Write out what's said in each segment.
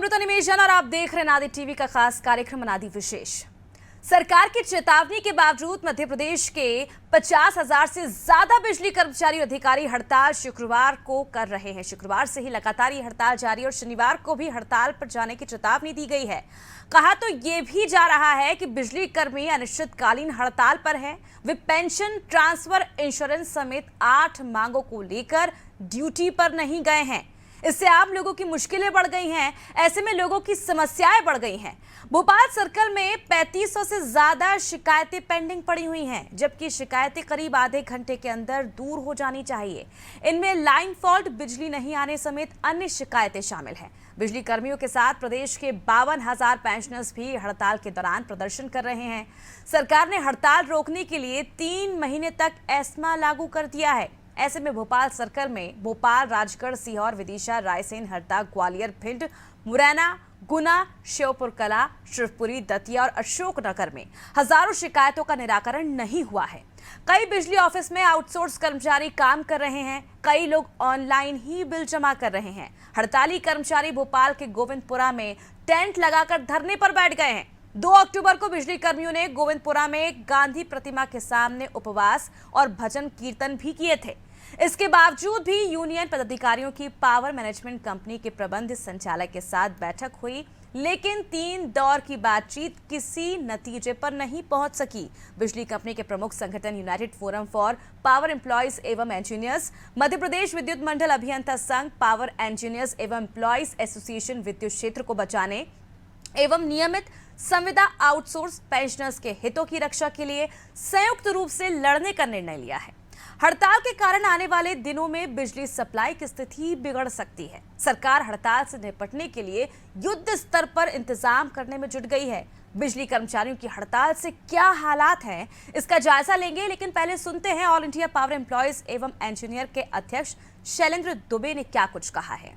अमृता निमेशन और आप देख रहे हैं नादी टीवी का खास कार्यक्रम नादी विशेष। सरकार की चेतावनी के बावजूद मध्य प्रदेश के 50,000 से ज्यादा बिजली कर्मचारी और अधिकारी हड़ताल शुक्रवार को कर रहे हैं। शुक्रवार से ही लगातार ये हड़ताल जारी और शनिवार को भी हड़ताल पर जाने की चेतावनी दी गई है। कहा तो ये भी जा रहा है कि बिजली कर्मी अनिश्चितकालीन हड़ताल पर हैं। वे पेंशन, ट्रांसफर, इंश्योरेंस समेत 8 मांगों को लेकर ड्यूटी पर नहीं गए हैं। इससे आम लोगों की मुश्किलें बढ़ गई हैं। ऐसे में लोगों की समस्याएं बढ़ गई हैं। भोपाल सर्कल में 3500 से ज्यादा शिकायतें पेंडिंग पड़ी हुई हैं, जबकि शिकायतें करीब आधे घंटे के अंदर दूर हो जानी चाहिए। इनमें लाइन फॉल्ट, बिजली नहीं आने समेत अन्य शिकायतें शामिल हैं। बिजली कर्मियों के साथ प्रदेश के 52,000 पेंशनर्स भी हड़ताल के दौरान प्रदर्शन कर रहे हैं। सरकार ने हड़ताल रोकने के लिए 3 महीने तक एस्मा लागू कर दिया है। ऐसे में भोपाल सर्कल में भोपाल, राजगढ़, सीहोर, विदिशा, रायसेन, हरदा, ग्वालियर, भिंड, मुरैना, गुना, श्योपुर कला, शिवपुरी, दतिया और अशोकनगर में हजारों शिकायतों का निराकरण नहीं हुआ है। कई बिजली ऑफिस में आउटसोर्स कर्मचारी काम कर रहे हैं। कई लोग ऑनलाइन ही बिल जमा कर रहे हैं। हड़ताली कर्मचारी भोपाल के गोविंदपुरा में टेंट लगाकर धरने पर बैठ गए हैं। 2 अक्टूबर को बिजली कर्मियों ने गोविंदपुरा में गांधी प्रतिमा के सामने उपवास और भजन कीर्तन भी किए थे। इसके बावजूद भी यूनियन पदाधिकारियों की पावर मैनेजमेंट कंपनी के प्रबंध संचालक के साथ बैठक हुई, लेकिन 3 दौर की बातचीत किसी नतीजे पर नहीं पहुंच सकी। बिजली कंपनी के प्रमुख संगठन United forum for power employees एवं इंजीनियर्स, मध्य प्रदेश विद्युत मंडल अभियंता संघ, पावर इंजीनियर्स एवं एम्प्लॉयज एसोसिएशन विद्युत क्षेत्र को बचाने एवं नियमित संविदा आउटसोर्स पेंशनर्स के हितों की रक्षा के लिए संयुक्त रूप से लड़ने का निर्णय लिया है। हड़ताल के कारण आने वाले दिनों में बिजली सप्लाई की स्थिति बिगड़ सकती है। सरकार हड़ताल से निपटने के लिए युद्ध स्तर पर इंतजाम करने में जुट गई है। बिजली कर्मचारियों की हड़ताल से क्या हालात हैं, इसका जायजा लेंगे, लेकिन पहले सुनते हैं ऑल इंडिया पावर एम्प्लॉयज एवं इंजीनियर के अध्यक्ष शैलेंद्र दुबे ने क्या कुछ कहा है।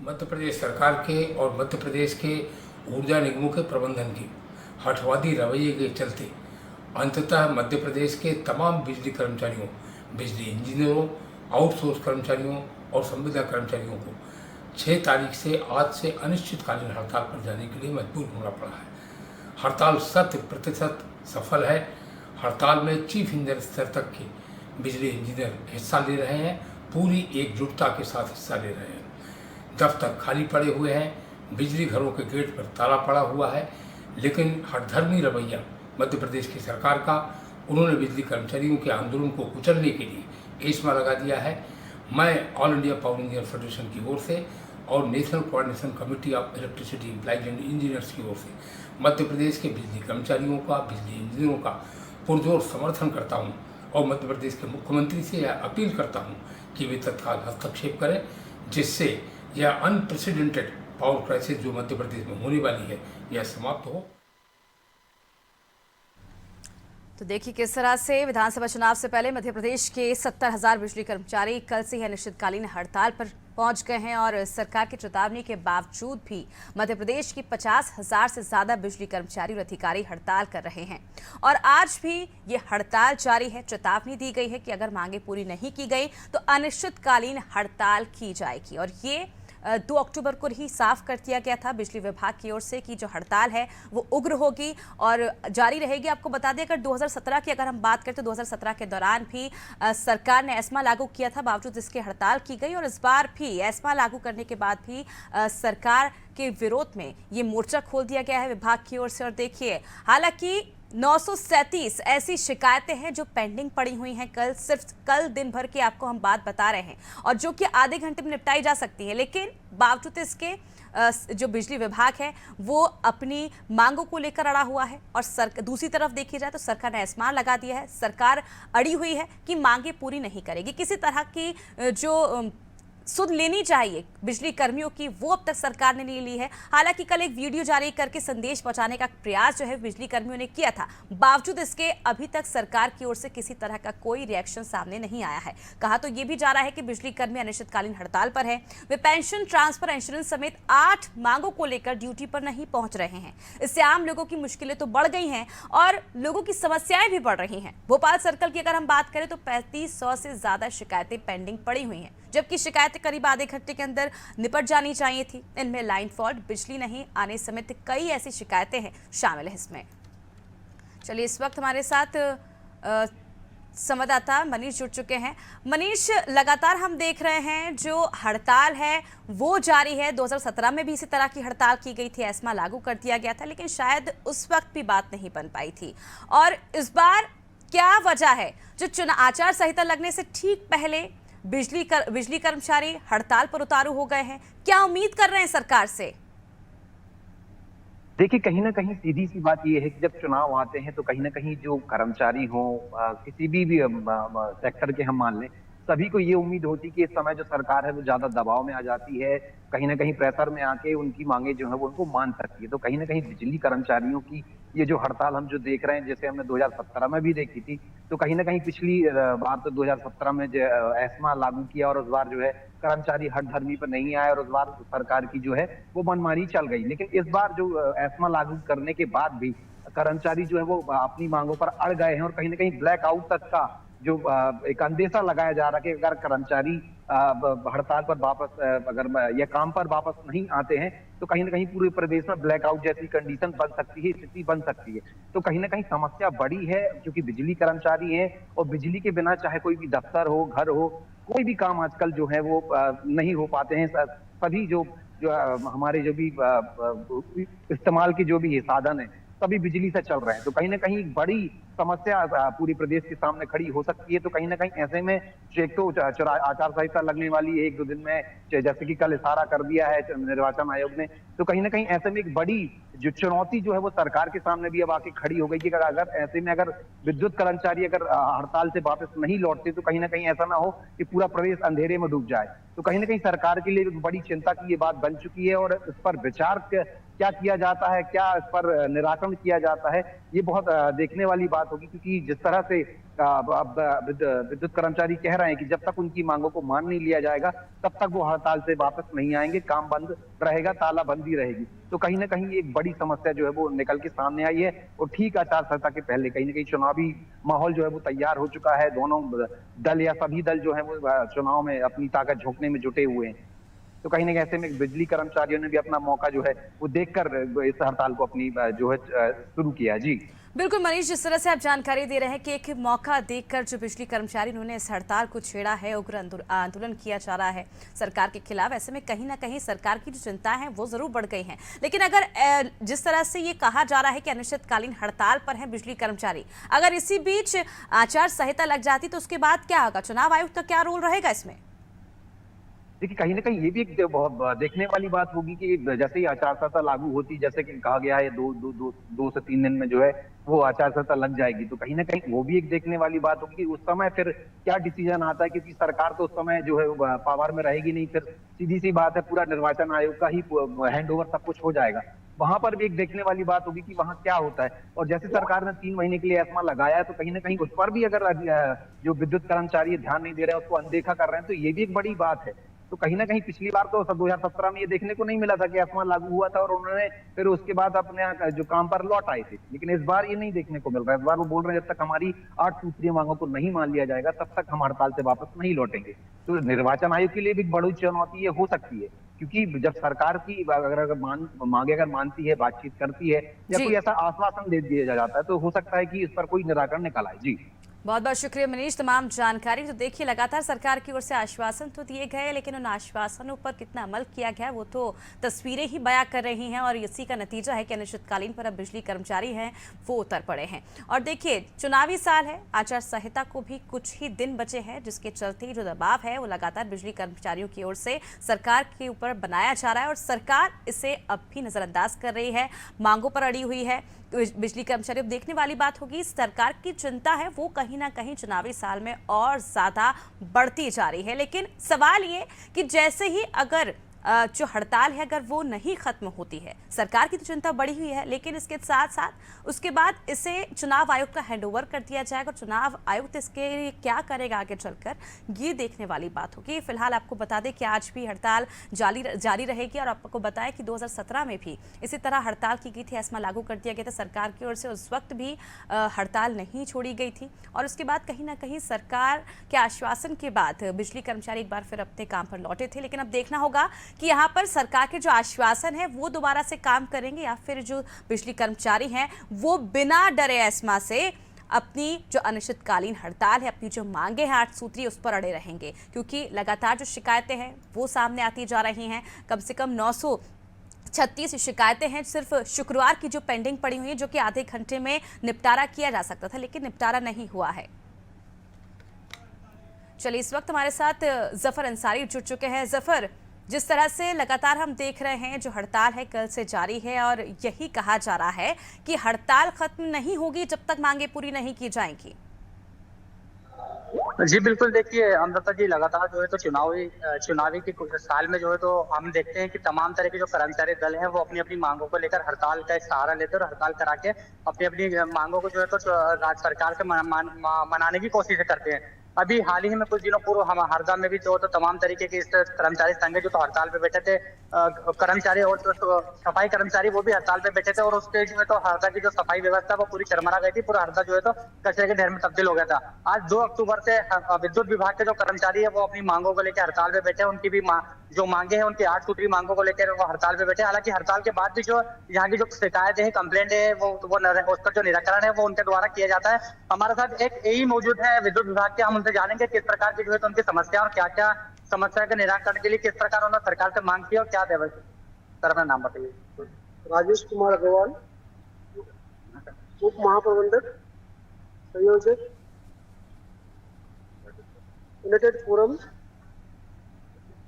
मध्य प्रदेश सरकार के और मध्य प्रदेश के ऊर्जा निगमों के प्रबंधन की हठवादी रवैये के चलते अंततः मध्य प्रदेश के तमाम बिजली कर्मचारियों, बिजली इंजीनियरों, आउटसोर्स कर्मचारियों और संविदा कर्मचारियों को 6 तारीख से आज से अनिश्चितकालीन हड़ताल पर जाने के लिए मजबूर होना पड़ा है। हड़ताल 100% सफल है। हड़ताल में चीफ इंजीनियर स्तर तक के बिजली इंजीनियर हिस्सा ले रहे हैं, पूरी एकजुटता के साथ हिस्सा ले रहे हैं। दफ्तर खाली पड़े हुए हैं, बिजली घरों के गेट पर ताला पड़ा हुआ है, लेकिन हठधर्मी रवैया मध्य प्रदेश की सरकार का, उन्होंने बिजली कर्मचारियों के आंदोलन को कुचलने के लिए एस्मा लगा दिया है। मैं all India power engineer federation की ओर से और national coordination committee of electricity employees and engineers की ओर से मध्य प्रदेश के बिजली कर्मचारियों का, बिजली इंजीनियरों का पुरजोर समर्थन करता हूँ और मध्य प्रदेश के मुख्यमंत्री से यह अपील करता हूँ कि वे तत्काल हस्तक्षेप करें, जिससे यह अनप्रेसिडेंटेड पावर क्राइसिस जो मध्य प्रदेश में होने वाली है, यह समाप्त हो। तो देखिए किस तरह से विधानसभा चुनाव से पहले मध्य प्रदेश के 70,000 बिजली कर्मचारी कल से ही अनिश्चितकालीन हड़ताल पर पहुंच गए हैं और सरकार की चेतावनी के बावजूद भी मध्य प्रदेश की 50,000 से ज्यादा बिजली कर्मचारी और अधिकारी हड़ताल कर रहे हैं और आज भी ये हड़ताल जारी है। चेतावनी दी गई है कि अगर मांगे पूरी नहीं की गई तो अनिश्चितकालीन हड़ताल की जाएगी और ये 2 अक्टूबर को ही साफ कर दिया गया था बिजली विभाग की ओर से कि जो हड़ताल है वो उग्र होगी और जारी रहेगी। आपको बता दें, अगर 2017 की अगर हम बात करें तो 2017 के दौरान भी सरकार ने एस्मा लागू किया था, बावजूद इसके हड़ताल की गई और इस बार भी एस्मा लागू करने के बाद भी सरकार के विरोध में ये मोर्चा खोल दिया गया है विभाग की ओर से। और देखिए, हालांकि 937 ऐसी शिकायतें हैं जो पेंडिंग पड़ी हुई हैं। सिर्फ कल दिन भर की आपको हम बात बता रहे हैं और जो कि आधे घंटे में निपटाई जा सकती है, लेकिन बावजूद इसके जो बिजली विभाग है वो अपनी मांगों को लेकर अड़ा हुआ है और दूसरी तरफ देखी जाए तो सरकार ने एस्मा लगा दिया है। सरकार अड़ी हुई है कि मांगे पूरी नहीं करेगी। किसी तरह की जो सुध लेनी चाहिए बिजली कर्मियों की, वो अब तक सरकार ने नहीं ली है। हालांकि कल एक वीडियो जारी करके संदेश पहुंचाने का प्रयास जो है बिजली कर्मियों ने किया था, बावजूद इसके अभी तक सरकार की ओर से किसी तरह का कोई रिएक्शन सामने नहीं आया है। कहा तो ये भी जा रहा है कि बिजली कर्मी अनिश्चितकालीन हड़ताल पर है। वे पेंशन, ट्रांसफर, इंश्योरेंस समेत 8 मांगों को लेकर ड्यूटी पर नहीं पहुंच रहे हैं। इससे आम लोगों की मुश्किलें तो बढ़ गई हैं और लोगों की समस्याएं भी बढ़ रही हैं। भोपाल सर्कल की अगर हम बात करें तो 3500 से ज्यादा शिकायतें पेंडिंग पड़ी हुई हैं, जबकि शिकायतें करीब आधे घंटे के अंदर निपट जानी चाहिए थी। इनमें लाइन फॉल्ट, बिजली नहीं आने समेत कई ऐसी शिकायतें हैं शामिल है इसमें। चलिए, इस वक्त हमारे साथ संवाददाता मनीष जुड़ चुके हैं। मनीष, लगातार हम देख रहे हैं जो हड़ताल है वो जारी है। 2017 में भी इसी तरह की हड़ताल की गई थी, एस्मा लागू कर दिया गया था, लेकिन शायद उस वक्त भी बात नहीं बन पाई थी। और इस बार क्या वजह है जो चुनाव आचार संहिता लगने से ठीक पहले बिजली कर्मचारी हड़ताल पर उतारू हो गए हैं? क्या उम्मीद कर रहे हैं सरकार से? देखिए, कहीं ना कहीं सीधी सी बात यह है कि जब चुनाव आते हैं तो कहीं ना कहीं जो कर्मचारी हो किसी भी सेक्टर के हम मान लें, सभी को ये उम्मीद होती कि इस समय जो सरकार है वो ज्यादा दबाव में आ जाती है, कहीं ना कहीं प्रेशर में आके उनकी मांगे जो है वो उनको मान सकती है। तो कहीं ना कहीं बिजली कर्मचारियों की ये जो हड़ताल हम जो देख रहे हैं, जैसे हमने 2017 में भी देखी थी, तो कहीं ना कहीं पिछली बार तो 2017 में जो एस्मा लागू किया और उस बार जो है कर्मचारी हठधर्मी पर नहीं आए और उस बार सरकार की जो है वो मनमानी चल गई। लेकिन इस बार जो एस्मा लागू करने के बाद भी कर्मचारी जो है वो अपनी मांगों पर अड़ गए हैं और कहीं ना कहीं ब्लैकआउट तक का जो एक अंदेशा लगाया जा रहा है कि अगर कर्मचारी हड़ताल पर वापस अगर या काम पर वापस नहीं आते हैं तो कहीं ना कहीं पूरे प्रदेश में ब्लैकआउट जैसी कंडीशन बन सकती है, स्थिति बन सकती है। तो कहीं ना कहीं समस्या बड़ी है, क्योंकि बिजली कर्मचारी है और बिजली के बिना चाहे कोई भी दफ्तर हो, घर हो, कोई भी काम आजकल जो है वो नहीं हो पाते हैं। सभी जो हमारे जो भी इस्तेमाल के जो भी ये साधन है सभी बिजली से चल रहे हैं। तो कहीं ना कहीं बड़ी समस्या पूरी प्रदेश के सामने खड़ी हो सकती है। तो कहीं ना कहीं ऐसे में एक तो आचार संहिता लगने वाली है 1-2 दिन में, जैसे कि कल इशारा कर दिया है निर्वाचन आयोग ने। तो कहीं ना कहीं ऐसे में एक बड़ी जो चुनौती जो है वो सरकार के सामने भी अब आके खड़ी हो गई कि अगर ऐसे में अगर विद्युत कर्मचारी अगर हड़ताल से वापस नहीं लौटते तो कहीं ना कहीं ऐसा ना हो कि पूरा प्रदेश अंधेरे में डूब जाए। तो कहीं ना कहीं सरकार के लिए एक बड़ी चिंता की ये बात बन चुकी है और इस पर विचार क्या किया जाता है, क्या इस पर निराकरण किया जाता है, ये बहुत देखने वाली बात होगी। क्योंकि जिस तरह से अब विद्युत कर्मचारी कह रहे हैं कि जब तक उनकी मांगों को मान नहीं लिया जाएगा तब तक वो हड़ताल से वापस नहीं आएंगे, काम बंद रहेगा, तालाबंदी रहेगी। तो कहीं ना कहीं एक बड़ी समस्या जो है वो निकल के सामने आई है और ठीक आचार संहिता के पहले कहीं ना कहीं चुनावी माहौल जो है वो तैयार हो चुका है। दोनों दल या सभी दल जो है वो चुनाव में अपनी ताकत झोंकने में जुटे हुए हैं। तो कहीं ना कहीं ऐसे में बिजली कर्मचारियों ने भी अपना मौका जो है वो देखकर इस हड़ताल को अपनी जो है शुरू किया। जी बिल्कुल मनीष, जिस तरह से आप जानकारी दे रहे हैं कि एक मौका देखकर जो बिजली कर्मचारी उन्होंने इस हड़ताल को छेड़ा है, उग्र आंदोलन किया जा रहा है सरकार के खिलाफ, ऐसे में कहीं ना कहीं सरकार की जो चिंता है वो जरूर बढ़ गई हैं। लेकिन अगर जिस तरह से ये कहा जा रहा है कि अनिश्चितकालीन हड़ताल पर हैं बिजली कर्मचारी, अगर इसी बीच आचार संहिता लग जाती तो उसके बाद क्या होगा? चुनाव आयोग का क्या रोल रहेगा इसमें? देखिए, कहीं ना कहीं ये भी एक बहुत देखने वाली बात होगी कि जैसे ही आचार संहिता लागू होती, जैसे कि कहा गया है 2 से 3 दिन में जो है वो आचार संहिता लग जाएगी, तो कहीं ना कहीं वो भी एक देखने वाली बात होगी कि उस समय फिर क्या डिसीजन आता है। क्योंकि सरकार तो उस समय जो है पावर में रहेगी नहीं, फिर सीधी सी बात है पूरा निर्वाचन आयोग का ही हैंड ओवर सब कुछ हो जाएगा। वहां पर भी एक देखने वाली बात होगी कि वहां क्या होता है। और जैसे सरकार ने 3 महीने के लिए एस्मा लगाया है तो कहीं ना कहीं उस पर भी अगर जो विद्युत कर्मचारी ध्यान नहीं दे रहे हैं, उसको अनदेखा कर रहे हैं, तो ये भी एक बड़ी बात है। तो कहीं ना कहीं पिछली बार तो 2017 में ये देखने को नहीं मिला था कि एस्मा लागू हुआ था और उन्होंने फिर उसके बाद अपने जो काम पर लौट आए थे। लेकिन इस बार ये नहीं देखने को मिल रहा है। इस बार वो बोल रहे हैं जब तक हमारी 8 सूत्रीय मांगों को नहीं मान लिया जाएगा तब तक हम हड़ताल से वापस नहीं लौटेंगे। तो निर्वाचन आयोग के लिए भी बड़ी चुनौती ये हो सकती है, क्योंकि जब सरकार की मांगे अगर मानती है, बातचीत करती है या कोई ऐसा आश्वासन दे दिया जाता है तो हो सकता है कि इस पर कोई निराकरण निकल आए। जी बहुत बहुत शुक्रिया मनीष तमाम जानकारी। तो देखिए, लगातार सरकार की ओर से आश्वासन तो दिए गए, लेकिन उन आश्वासनों पर कितना अमल किया गया वो तो तस्वीरें ही बयां कर रही हैं और इसी का नतीजा है कि अनिश्चितकालीन पर अब बिजली कर्मचारी हैं वो उतर पड़े हैं। और देखिए, चुनावी साल है, आचार संहिता को भी कुछ ही दिन बचे हैं, जिसके चलते जो दबाव है वो लगातार बिजली कर्मचारियों की ओर से सरकार के ऊपर बनाया जा रहा है और सरकार इसे अब भी नजरअंदाज कर रही है, मांगों पर अड़ी हुई है बिजली कर्मचारी। अब देखने वाली बात होगी, सरकार की चिंता है वो कहीं ना कहीं चुनावी साल में और ज्यादा बढ़ती जा रही है। लेकिन सवाल ये कि जैसे ही अगर जो हड़ताल है अगर वो नहीं खत्म होती है, सरकार की तो चिंता बढ़ी हुई है, लेकिन इसके साथ साथ उसके बाद इसे चुनाव आयोग का हैंडओवर कर दिया जाएगा और चुनाव आयुक्त इसके लिए क्या करेगा आगे चलकर, ये देखने वाली बात होगी। फिलहाल आपको बता दें कि आज भी हड़ताल जारी रहेगी और आपको बताया कि 2017 में भी इसी तरह हड़ताल की गई थी, एस्मा लागू कर दिया गया था सरकार की ओर से, उस वक्त भी हड़ताल नहीं छोड़ी गई थी और उसके बाद कहीं ना कहीं सरकार के आश्वासन के बाद बिजली कर्मचारी एक बार फिर अपने काम पर लौटे थे। लेकिन अब देखना होगा कि यहाँ पर सरकार के जो आश्वासन है वो दोबारा से काम करेंगे या फिर जो बिजली कर्मचारी हैं वो बिना डरे एस्मा से अपनी जो अनिश्चितकालीन हड़ताल है, अपनी जो मांगे हैं 8 सूत्री, उस पर अड़े रहेंगे, क्योंकि लगातार जो शिकायतें हैं वो सामने आती जा रही हैं। कम से कम 936 शिकायतें हैं सिर्फ शुक्रवार की जो पेंडिंग पड़ी हुई है, जो कि आधे घंटे में निपटारा किया जा सकता था, लेकिन निपटारा नहीं हुआ है। चलिए, इस वक्त हमारे साथ जफर अंसारी जुड़ चुके हैं। जफर, जिस तरह से लगातार हम देख रहे हैं जो हड़ताल है कल से जारी है और यही कहा जा रहा है कि हड़ताल खत्म नहीं होगी जब तक मांगे पूरी नहीं की जाएंगी। जी बिल्कुल, देखिए अमृता जी, लगातार जो है तो चुनावी के कुछ साल में जो है तो हम देखते हैं कि तमाम तरह के जो कर्मचारी दल हैं वो अपनी अपनी मांगों को लेकर हड़ताल का एक सहारा लेते हैं और हड़ताल करा के अपनी अपनी मांगों को जो है तो राज्य सरकार से मनाने की कोशिश करते हैं। अभी हाल ही में कुछ दिनों पूर्व हम हरदा में भी जो तो तमाम तरीके के इस कर्मचारी संघ जो तो हड़ताल पे बैठे थे, कर्मचारी और जो सफाई कर्मचारी वो भी हड़ताल पे बैठे थे और उसके जो है तो हरदा की जो सफाई व्यवस्था वो पूरी चरमरा गई थी, पूरा हरदा जो है तो कचरे के ढेर में तब्दील हो गया था। आज 2 अक्टूबर से विद्युत विभाग के जो कर्मचारी है वो अपनी मांगों को लेकर हड़ताल पे बैठे हैं। उनकी भी जो मांगे हैं, उनकी 8 सूत्री मांगों को लेकर वो हड़ताल पे बैठे। हालांकि हड़ताल के बाद भी जो यहाँ की जो शिकायतें हैं, कंप्लेंट है, वो उसका जो निराकरण है वो उनके द्वारा किया जाता है। हमारे साथ एक एई मौजूद है विद्युत विभाग के, हम उनसे जानेंगे किस प्रकार की जो है तो उनकी समस्या और क्या क्या समस्या के निराकरण के लिए किस प्रकार उन्होंने सरकार से मांग की और क्या देवे। सर अपना नाम बताइए। राजेश कुमार अग्रवाल, उप महाप्रबंधक संयोजक यूनाइटेड फोरम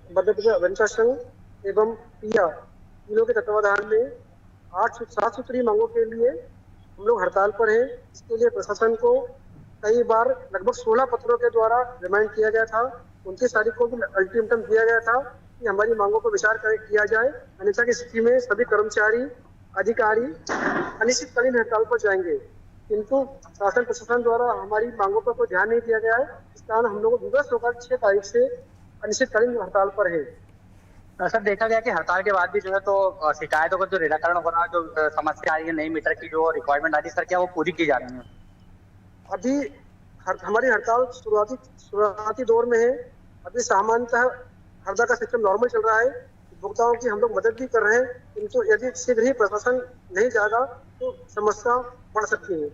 मध्य प्रदेश अभियंता संघ एवं पिया, तीनों के तत्वाधान में 7 सूत्री मांगों के लिए हम लोग हड़ताल पर हैं। इसके लिए प्रशासन को कई बार लगभग 16 पत्रों के द्वारा रिमाइंड किया गया था। 29 तारीख को भी अल्टीमेटम दिया गया था कि हमारी मांगों पर विचार किया जाए, अन्यथा की स्थिति में सभी कर्मचारी अधिकारी अनिश्चितकालीन हड़ताल पर जाएंगे। किंतु शासन प्रशासन द्वारा हमारी मांगों पर कोई ध्यान नहीं दिया गया है, इस कारण हम लोग विवश होकर 6 तारीख से अनिश्चितकालीन हड़ताल पर है। सर, देखा गया कि हड़ताल के बाद भी जो है तो शिकायतों का जो निराकरण हो रहा है, जो समस्या आ रही है नई मीटर की जो रिक्वायरमेंट आ रही है, सर क्या वो पूरी की जा रही है? अभी हमारी हड़ताल शुरुआती दौर में है। अभी सामान्यतः हरदा का सिस्टम नॉर्मल चल रहा है, उपभोक्ताओं की हम लोग मदद भी कर रहे हैं, किंतु यदि शीघ्र ही प्रशासन नहीं जागा तो समस्या बढ़ सकती है।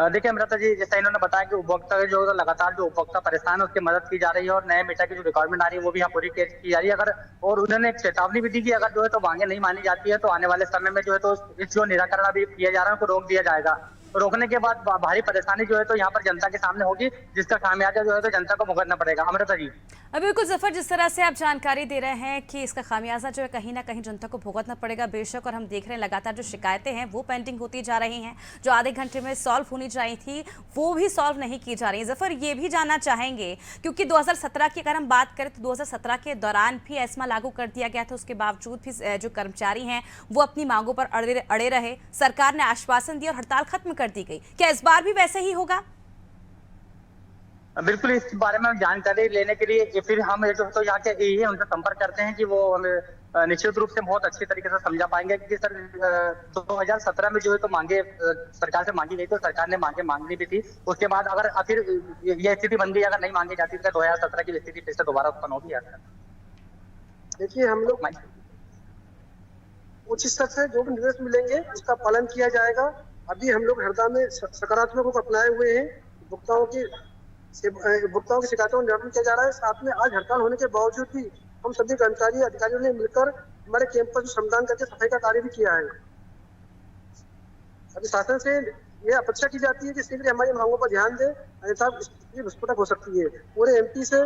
देखिए अमृता जी, जैसा इन्होंने बताया कि उपभोक्ता जो लगातार जो उपभोक्ता परेशान है उसकी मदद की जा रही है और नए मीटर की जो रिक्वायरमेंट आ रही है वो भी यहाँ पूरी की जा रही है। अगर और उन्होंने एक चेतावनी भी दी कि अगर जो है तो मांगे नहीं मानी जाती है तो आने वाले समय में जो है तो इस जो निराकरण अभी किया जा रहा है उनको रोक दिया जाएगा। रोकने के बाद भारी परेशानी जो है तो यहाँ पर जनता के सामने होगी, जिसका खामियाजा जो है तो जनता को भुगतना पड़ेगा। अमृता जी। बिल्कुल जफर, जिस तरह से आप जानकारी दे रहे हैं कि इसका खामियाजा जो है कहीं ना कहीं जनता को भुगतना पड़ेगा, बेशक, और हम देख रहे हैं लगातार जो शिकायतें हैं वो पेंडिंग होती जा रही हैं, जो आधे घंटे में सॉल्व होनी चाहिए थी वो भी सॉल्व नहीं की जा रही है। जफर, ये भी जानना चाहेंगे क्योंकि 2017 की अगर हम बात करें तो 2017 के दौरान भी एस्मा लागू कर दिया गया था, उसके बावजूद भी जो कर्मचारी हैं वो अपनी मांगों पर अड़े रहे, सरकार ने आश्वासन दिया और हड़ताल खत्म कर दी गई। क्या इस बार भी वैसे ही होगा? बिल्कुल, इस बारे में जानकारी लेने के लिए फिर हम जो तो यहाँ के ये उनसे संपर्क करते हैं कि वो हमें निश्चित रूप से बहुत अच्छी तरीके से समझा पाएंगे कि सर 2017 में जो है तो मांगे सरकार से मांगी गई, तो सरकार ने मांगनी भी थी। उसके बाद अगर फिर ये स्थिति बन गई, अगर नहीं मांगी जाती तो 2017 की स्थिति फिर से दोबारा उत्पन्न होगी। देखिए, हम लोग उच्च स्तर से जो भी निर्देश मिलेंगे उसका पालन किया जाएगा। अभी हम लोग हरदा में सकारात्मक रूप अपनाए हुए हैं। उपभोक्ताओं की शिकायतों का निराकरण किया जा रहा है। साथ में आज हड़ताल होने के बावजूद भी हम सभी कर्मचारी अधिकारियों ने मिलकर हमारे कैंप पर श्रमदान करके सफाई का कार्य भी किया है। अभी शासन से यह अपेक्षा की जाती है कि शीघ्र हमारी मांगों पर ध्यान दे, अन्यथा स्थिति विस्फोटक हो सकती है। पूरे एमपी से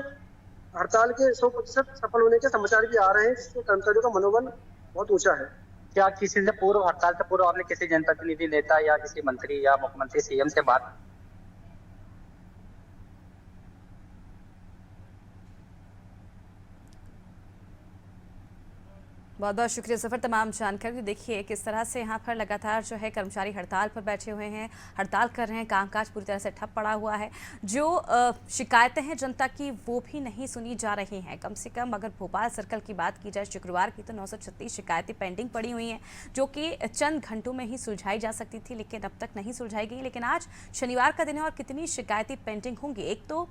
हड़ताल के 100% सफल होने के समाचार भी आ रहे हैं, जिससे कर्मचारियों का मनोबल बहुत ऊंचा है। क्या किसी से पूर्व, हड़ताल से पूर्व आपने किसी जनप्रतिनिधि, नेता या किसी मंत्री या मुख्यमंत्री, सीएम से बात? बहुत बहुत शुक्रिया सफ़र तमाम जानकारी। देखिए किस तरह से यहाँ पर लगातार जो है कर्मचारी हड़ताल पर बैठे हुए हैं, हड़ताल कर रहे हैं, कामकाज पूरी तरह से ठप पड़ा हुआ है। जो शिकायतें हैं जनता की वो भी नहीं सुनी जा रही हैं। कम से कम अगर भोपाल सर्कल की बात की जाए शुक्रवार की तो 936 शिकायतें पेंडिंग पड़ी हुई हैं, जो कि चंद घंटों में ही सुलझाई जा सकती थी, लेकिन अब तक नहीं सुलझाई गई। लेकिन आज शनिवार का दिन है और कितनी शिकायतें पेंडिंग होंगी। एक तो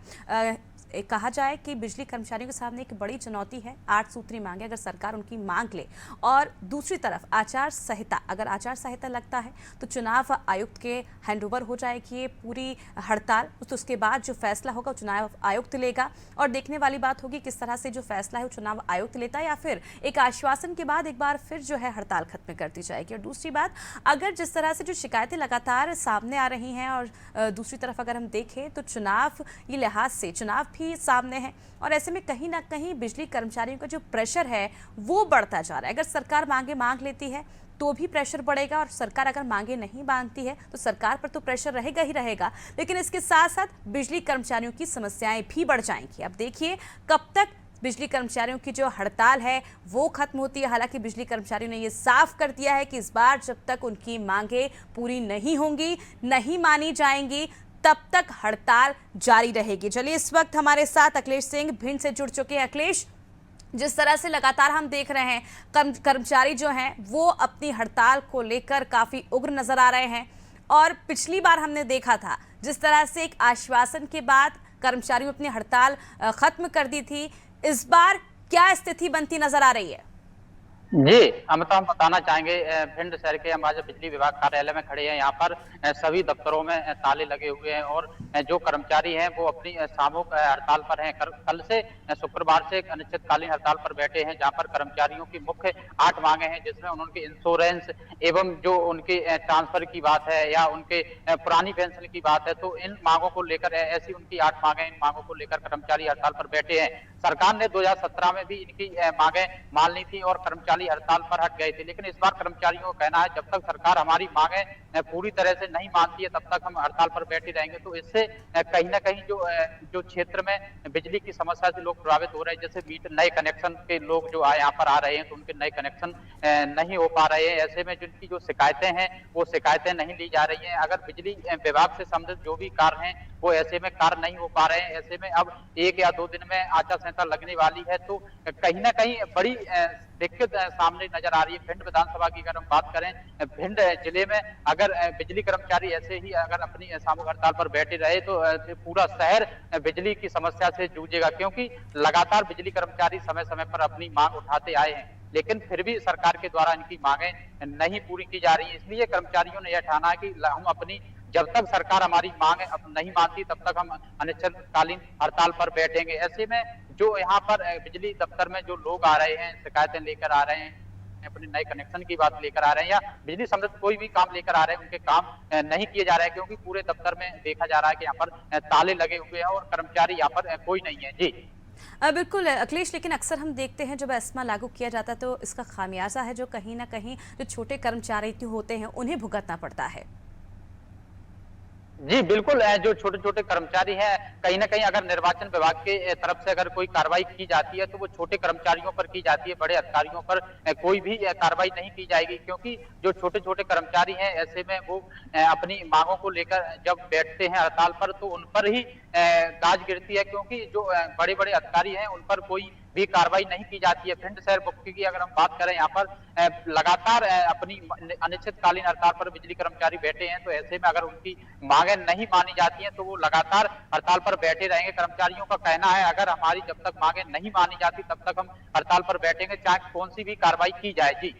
कहा जाए कि बिजली कर्मचारियों के सामने एक बड़ी चुनौती है 8 सूत्री मांगे, अगर सरकार उनकी मांग ले। और दूसरी तरफ आचार संहिता, अगर आचार संहिता लगता है तो चुनाव आयुक्त के हैंडओवर हो जाएगी ये पूरी हड़ताल। तो उसके बाद जो फैसला होगा वो चुनाव आयुक्त लेगा और देखने वाली बात होगी किस तरह से जो फैसला है वो चुनाव आयुक्त लेता है या फिर एक आश्वासन के बाद एक बार फिर जो है हड़ताल खत्म कर दी जाएगी। और दूसरी बात, अगर जिस तरह से जो शिकायतें लगातार सामने आ रही हैं और दूसरी तरफ अगर हम देखें तो चुनाव ये लिहाज से चुनाव भी सामने है और ऐसे में कहीं ना कहीं बिजली कर्मचारियों का जो प्रेशर है वो बढ़ता जा रहा है। अगर सरकार मांग लेती है तो भी प्रेशर बढ़ेगा और सरकार अगर मांगे नहीं मानती है तो सरकार पर तो प्रेशर रहेगा ही रहेगा, लेकिन इसके साथ साथ बिजली कर्मचारियों की समस्याएं भी बढ़ जाएंगी। अब देखिए कब तक बिजली कर्मचारियों की जो हड़ताल है वो खत्म होती है। हालांकि बिजली कर्मचारियों ने ये साफ कर दिया है कि इस बार जब तक उनकी मांगे पूरी नहीं होंगी, नहीं मानी जाएंगी, तब तक हड़ताल जारी रहेगी। चलिए इस वक्त हमारे साथ अखिलेश सिंह भिंड से जुड़ चुके हैं। अखिलेश, जिस तरह से लगातार हम देख रहे हैं कर्मचारी जो हैं वो अपनी हड़ताल को लेकर काफ़ी उग्र नजर आ रहे हैं और पिछली बार हमने देखा था जिस तरह से एक आश्वासन के बाद कर्मचारियों अपनी हड़ताल खत्म कर दी थी, इस बार क्या स्थिति बनती नजर आ रही है? जी, हम बताना चाहेंगे भिंड शहर के हम आज बिजली विभाग कार्यालय में खड़े हैं। यहाँ पर सभी दफ्तरों में ताले लगे हुए हैं और जो कर्मचारी हैं वो अपनी सामूहिक हड़ताल पर हैं। कल से शुक्रवार से एक अनिश्चितकालीन हड़ताल पर बैठे हैं, जहाँ पर कर्मचारियों की मुख्य 8 मांगे हैं, जिसमें उनके इंश्योरेंस एवं जो उनके ट्रांसफर की बात है या उनके पुरानी पेंशन की बात है। तो इन मांगों को लेकर ऐसी उनकी 8 मांगे, इन मांगों को लेकर कर्मचारी हड़ताल पर बैठे हैं। सरकार ने 2017 में भी इनकी मांगे मान ली थी और कर्मचारी हड़ताल पर हट गए थे, लेकिन इस बार कर्मचारियों का कहना है जब तक सरकार हमारी मांगे पूरी तरह से नहीं मानती है तब तक हम हड़ताल पर बैठे रहेंगे। तो इससे कहीं ना कहीं जो क्षेत्र में बिजली की समस्या से लोग प्रभावित हो रहे हैं, जैसे मीटर नए कनेक्शन के लोग जो यहाँ पर आ रहे हैं तो उनके नए कनेक्शन नहीं हो पा रहे हैं। ऐसे में जिनकी जो शिकायतें हैं वो शिकायतें नहीं ली जा रही हैं। अगर बिजली विभाग से संबंधित जो भी कार्य हैं वो ऐसे में कार्य नहीं हो पा रहे हैं। ऐसे में अब 1 या 2 दिन में आचार संहिता लगने वाली है, तो कहीं ना कहीं बड़ी दिक्कत सामने नजर आ रही है। भिंड विधानसभा की अगर हम बात करें, भिंड जिले में अगर बिजली कर्मचारी ऐसे ही अगर अपनी सामूहिक हड़ताल पर बैठे रहे तो पूरा शहर बिजली की समस्या से जूझेगा, क्योंकि लगातार बिजली कर्मचारी समय समय पर अपनी मांग उठाते आए हैं, लेकिन फिर भी सरकार के द्वारा इनकी मांगे नहीं पूरी की जा रही है। इसलिए कर्मचारियों ने यह ठाना है कि हम अपनी जब तक सरकार हमारी मांग नहीं मानती तब तक हम अनिश्चितकालीन हड़ताल पर बैठेंगे। ऐसे में जो यहाँ पर बिजली दफ्तर में जो लोग आ रहे हैं, शिकायतें लेकर आ रहे हैं, अपने नए कनेक्शन की बात लेकर आ रहे हैं या बिजली संबंधित कोई भी काम लेकर आ रहे हैं, उनके काम नहीं किए जा रहे हैं, क्योंकि पूरे दफ्तर में देखा जा रहा है कि यहाँ पर ताले लगे हुए हैं और कर्मचारी यहाँ पर कोई नहीं है। जी बिल्कुल अखिलेश, लेकिन अक्सर हम देखते हैं जब एस्मा लागू किया जाता है तो इसका खामियाजा है जो कहीं ना कहीं जो छोटे कर्मचारी होते हैं उन्हें भुगतना पड़ता है। जी बिल्कुल, जो छोटे छोटे कर्मचारी हैं कहीं ना कहीं अगर निर्वाचन विभाग के तरफ से अगर कोई कार्रवाई की जाती है तो वो छोटे कर्मचारियों पर की जाती है, बड़े अधिकारियों पर कोई भी कार्रवाई नहीं की जाएगी, क्योंकि जो छोटे छोटे कर्मचारी हैं ऐसे में वो अपनी मांगों को लेकर जब बैठते हैं हड़ताल पर तो उन पर ही गाज गिरती है, क्योंकि जो बड़े बड़े अधिकारी हैं उन पर कोई भी कार्रवाई नहीं की जाती है। भिंड शहर मुख्य की अगर हम बात करें, यहाँ पर लगातार अपनी अनिश्चितकालीन हड़ताल पर बिजली कर्मचारी बैठे हैं, तो ऐसे में अगर उनकी मांगे नहीं मानी जाती हैं तो वो लगातार हड़ताल पर बैठे रहेंगे। कर्मचारियों का कहना है अगर हमारी जब तक मांगे नहीं मानी जाती तब तक हम हड़ताल पर बैठेंगे, चाहे कौन सी भी कार्रवाई की जाए। जी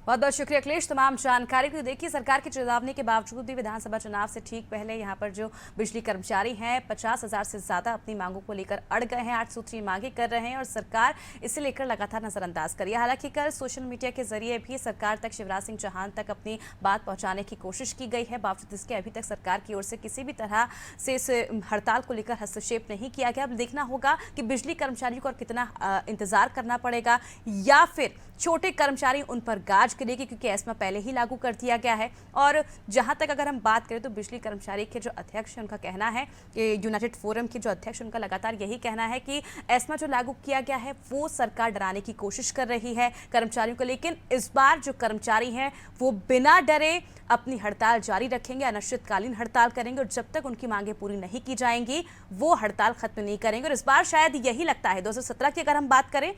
बहुत बहुत शुक्रिया अखिलेश तमाम जानकारी के लिए। देखिए सरकार की चेतावनी के बावजूद भी विधानसभा चुनाव से ठीक पहले यहाँ पर जो बिजली कर्मचारी हैं 50,000 से ज़्यादा अपनी मांगों को लेकर अड़ गए हैं, 8 सूत्री मांगे कर रहे हैं और सरकार इसे लेकर लगातार नजरअंदाज करी है। हालांकि कल सोशल मीडिया के जरिए भी सरकार तक शिवराज सिंह चौहान तक अपनी बात पहुँचाने की कोशिश की गई है, बावजूद इसके अभी तक सरकार की ओर से किसी भी तरह से इस हड़ताल को लेकर हस्तक्षेप नहीं किया गया। अब देखना होगा कि बिजली कर्मचारियों को और कितना इंतजार करना पड़ेगा या फिर छोटे कर्मचारी उन पर गाज गिरेगी, क्योंकि एस्मा पहले ही लागू कर दिया गया है। और जहां तक अगर हम बात करें तो बिजली कर्मचारी के जो अध्यक्ष हैं उनका कहना है कि यूनाइटेड फोरम के जो अध्यक्ष उनका लगातार यही कहना है कि एस्मा जो लागू किया गया है वो सरकार डराने की कोशिश कर रही है कर्मचारियों को। लेकिन इस बार जो कर्मचारी हैं वो बिना डरे अपनी हड़ताल जारी रखेंगे, अनिश्चितकालीन हड़ताल करेंगे और जब तक उनकी मांगें पूरी नहीं की जाएंगी वो हड़ताल खत्म नहीं करेंगे। और इस बार शायद यही लगता है, 2017 की अगर हम बात करें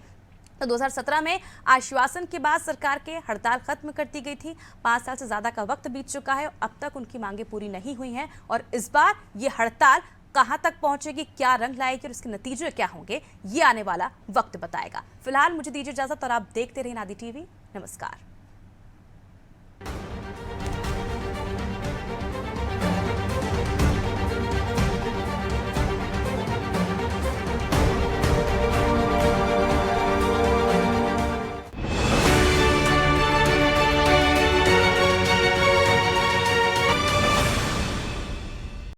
तो 2017 में आश्वासन के बाद सरकार के हड़ताल खत्म कर दी गई थी। 5 साल से ज़्यादा का वक्त बीत चुका है, अब तक उनकी मांगें पूरी नहीं हुई हैं और इस बार ये हड़ताल कहां तक पहुंचेगी, क्या रंग लाएगी और इसके नतीजे क्या होंगे, ये आने वाला वक्त बताएगा। फिलहाल मुझे दीजिए इजाजत और आप देखते रहिए नादी टीवी। नमस्कार।